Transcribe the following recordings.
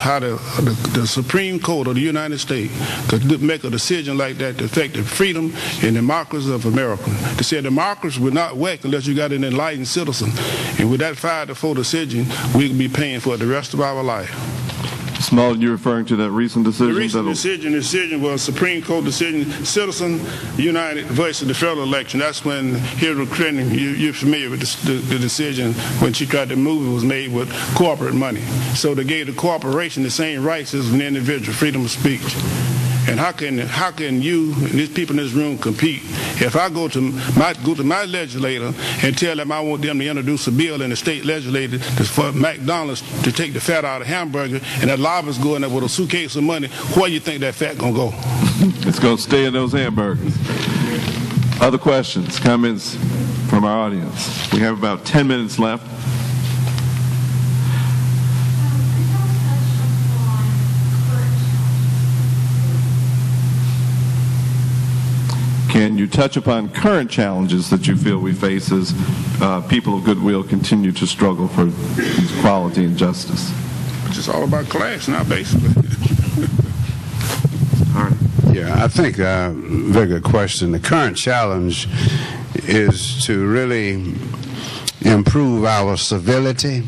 how the Supreme Court of the United States could make a decision like that to affect the freedom and democracy of America. They said democracy would not work unless you got an enlightened citizen. And with that 5-4 decision, we could be paying for it the rest of our life. Small, you're referring to that recent decision? The recent decision was Supreme Court decision, Citizen United versus the federal election. That's when Hillary Clinton, you're familiar with the decision when she tried to move, it was made with corporate money. So they gave the corporation the same rights as an individual, freedom of speech. And how can you and these people in this room compete? If I go to my legislator and tell them I want them to introduce a bill in the state legislature for McDonald's to take the fat out of hamburger, and that lobbyist going there with a suitcase of money, where do you think that fat gonna go? It's gonna stay in those hamburgers. Other questions, comments from our audience? We have about 10 minutes left. Can you touch upon current challenges that you feel we face as people of goodwill continue to struggle for equality and justice? It's just all about class now, basically. All right. Yeah, I think very good question. The current challenge is to really improve our civility.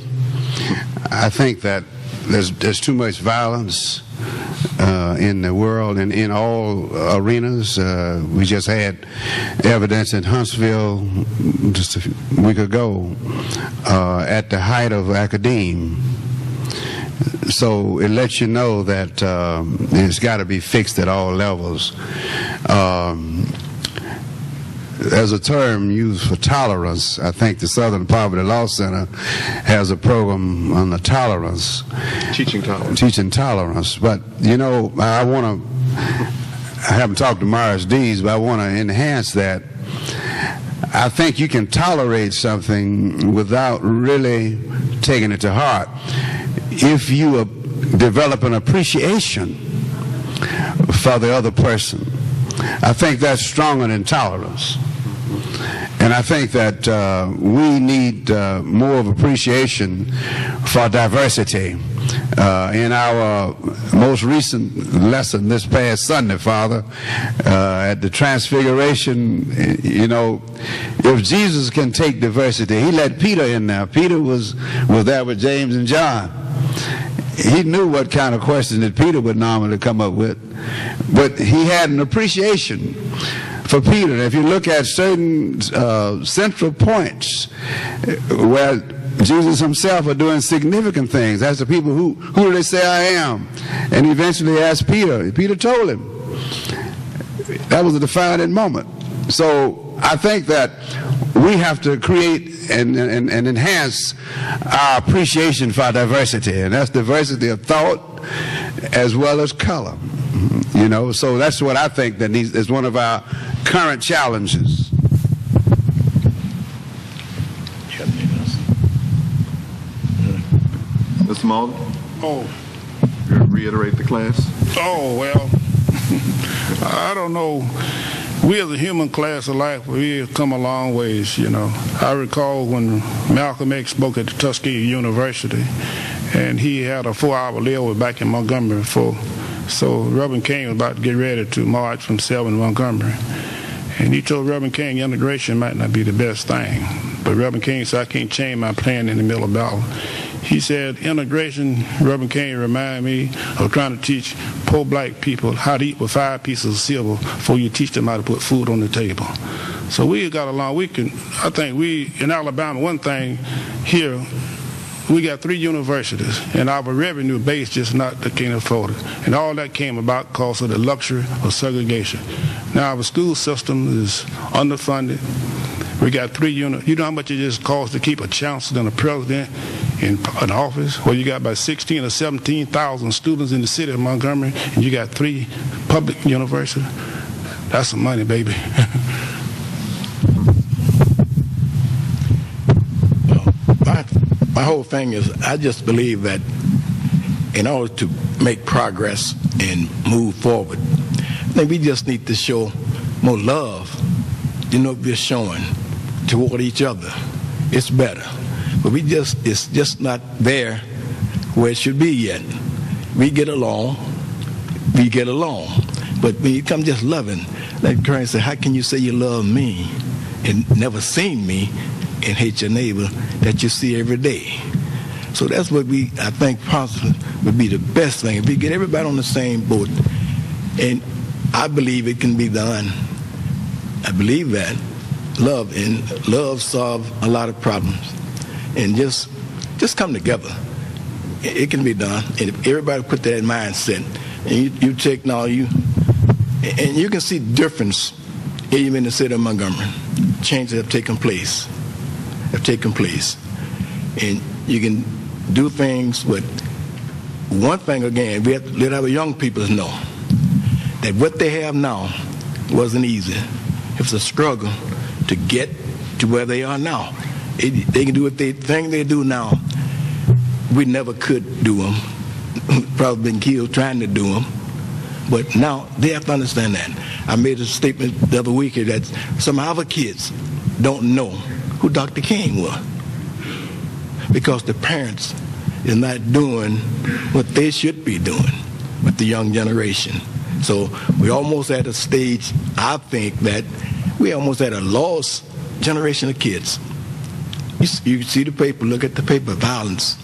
I think that there's too much violence in the world and in all arenas. We just had evidence in Huntsville just a week ago at the height of academia. So it lets you know that it's got to be fixed at all levels. There's a term used for tolerance. I think the Southern Poverty Law Center has a program on the tolerance. Teaching tolerance. Teaching tolerance. But, you know, I haven't talked to Morris Dees, but I want to enhance that. I think you can tolerate something without really taking it to heart. If you develop an appreciation for the other person, I think that's stronger than tolerance. And I think that we need more of appreciation for diversity. In our most recent lesson this past Sunday, Father, at the Transfiguration, you know, if Jesus can take diversity, he let Peter in there. Peter was there with James and John. He knew what kind of questions that Peter would normally come up with, but he had an appreciation for Peter. If you look at certain central points where Jesus himself are doing significant things, as the people, who do they say I am? And he eventually asked Peter. Peter told him. That was a defining moment. So I think that we have to create and enhance our appreciation for diversity, and that's diversity of thought as well as color. You know, so that's what I think that is one of our current challenges. Mr. Malden? Oh. You reiterate the class? Oh, well, I don't know. We as a human class of life, we have come a long ways, you know. I recall when Malcolm X spoke at the Tuskegee University, and he had a 4-hour layover back in Montgomery so Reverend King was about to get ready to march from Selma to Montgomery. And he told Reverend King integration might not be the best thing. But Reverend King said, I can't change my plan in the middle of battle. He said, integration, Reverend King reminded me of trying to teach poor black people how to eat with 5 pieces of silver before you teach them how to put food on the table. So we got along. I think we, in Alabama, one thing here, we got 3 universities, and our revenue base just can't afford it. And all that came about because of the luxury of segregation. Now our school system is underfunded. We got 3 units. You know how much it just costs to keep a chancellor and a president in an office? Well, you got about 16 or 17,000 students in the city of Montgomery, and you got 3 public universities. That's some money, baby. My whole thing is, I just believe that in order to make progress and move forward, I think we just need to show more love than what we're showing toward each other. It's better. But it's just not there where it should be yet. we get along. We get along. But when you come just loving, like Christ said, how can you say you love me and never seen me and hate your neighbor that you see every day? So that's what I think possibly would be the best thing. If we get everybody on the same boat, and I believe it can be done. I believe that. Love solves a lot of problems. And just come together. It can be done. And if everybody put that mindset, and you take now, and you can see difference even in the city of Montgomery. Changes have taken place. And you can do things, but one thing again, we have to let our young people know that what they have now wasn't easy. It was a struggle to get to where they are now. They can do what they think they do now. We never could do them. Probably been killed trying to do them. But now they have to understand that. I made a statement the other week that some of our kids don't know who Dr. King was because the parents is not doing what they should be doing with the young generation. So we almost at a stage, I think, that we almost at a lost generation of kids. You see the paper, look at the paper, violence.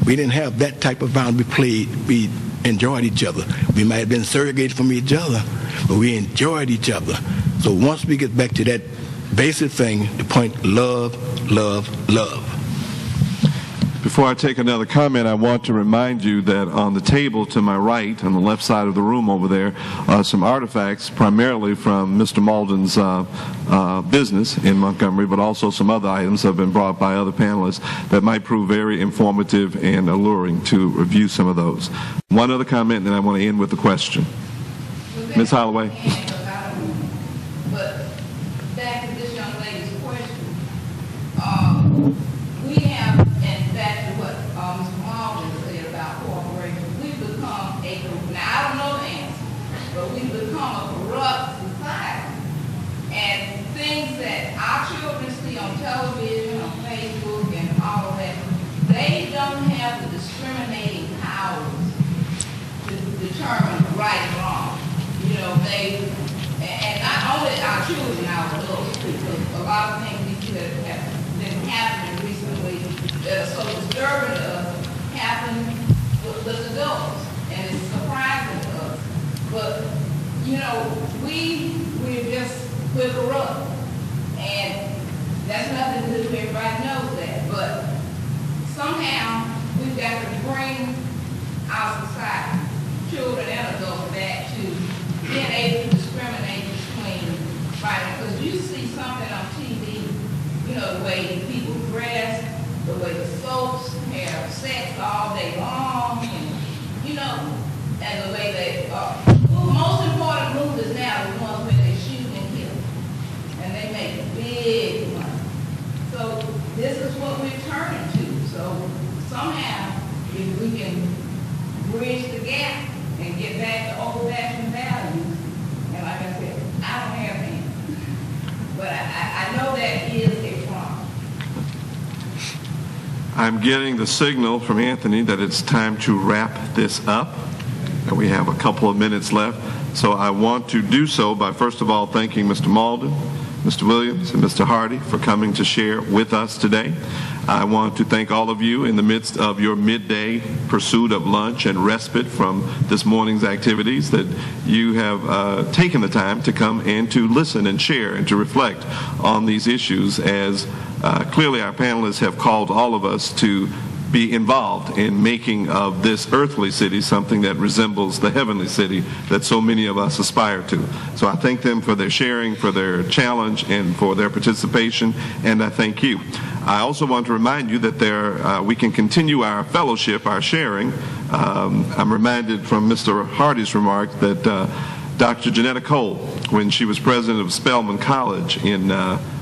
We didn't have that type of violence. We enjoyed each other. We might have been segregated from each other, but we enjoyed each other. So once we get back to that basic thing, the point, love, love, love. Before I take another comment, I want to remind you that on the table to my right, on the left side of the room over there, are some artifacts, primarily from Mr. Malden's business in Montgomery, but also some other items that have been brought by other panelists that might prove very informative and alluring to review some of those. One other comment, and then I want to end with a question. Ms. Holloway. But back to this young lady's question, we have, and back to what Mr. Malden said about corporations, we've become now I don't know the answer, but we've become a corrupt society. And things that our children see on television, on Facebook, and all of that, they don't have the discriminating powers to determine right and wrong. You know, and not only our children, our adults, because a lot of things we see that have been happening recently that are so disturbing to us happen with adults, and it's surprising to us. But, you know, we're corrupt, and that's nothing to do, everybody knows that, but somehow we've got to bring our society, children and adults, back to being able to discriminate between right, because you see something on TV, you know, the way people dress, the way the soaps have sex all day long, and, you know, and the way they most important movies now are the ones where they shoot and kill, and they make big money. So this is what we're turning to. So somehow, if we can bridge the gap and get back to old-fashioned values, and like I said, I don't have any, but I know that is a problem. I'm getting the signal from Anthony that it's time to wrap this up. And we have a couple of minutes left. So I want to do so by first of all thanking Mr. Malden, Mr. Williams, and Mr. Hardy for coming to share with us today. I want to thank all of you in the midst of your midday pursuit of lunch and respite from this morning's activities that you have taken the time to come and to listen and share and to reflect on these issues as clearly our panelists have called all of us to be involved in making of this earthly city something that resembles the heavenly city that so many of us aspire to. So I thank them for their sharing, for their challenge, and for their participation, and I thank you. I also want to remind you that we can continue our fellowship, our sharing. I'm reminded from Mr. Hardy's remark that Dr. Janetta Cole, when she was president of Spelman College in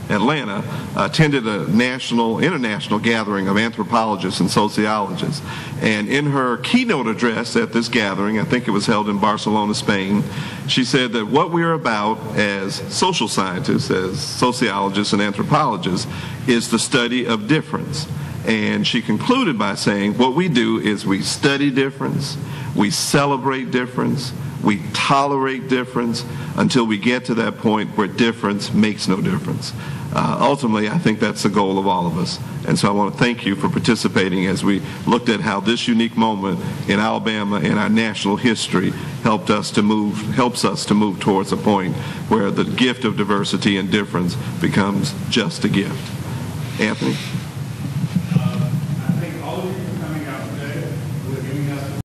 Atlanta, attended a international gathering of anthropologists and sociologists. And in her keynote address at this gathering, I think it was held in Barcelona, Spain, she said that what we're about as social scientists, as sociologists and anthropologists, is the study of difference. And she concluded by saying, what we do is we study difference, we celebrate difference, we tolerate difference until we get to that point where difference makes no difference. Ultimately, I think that's the goal of all of us. And so I want to thank you for participating as we looked at how this unique moment in Alabama and our national history helps us to move towards a point where the gift of diversity and difference becomes just a gift. Anthony?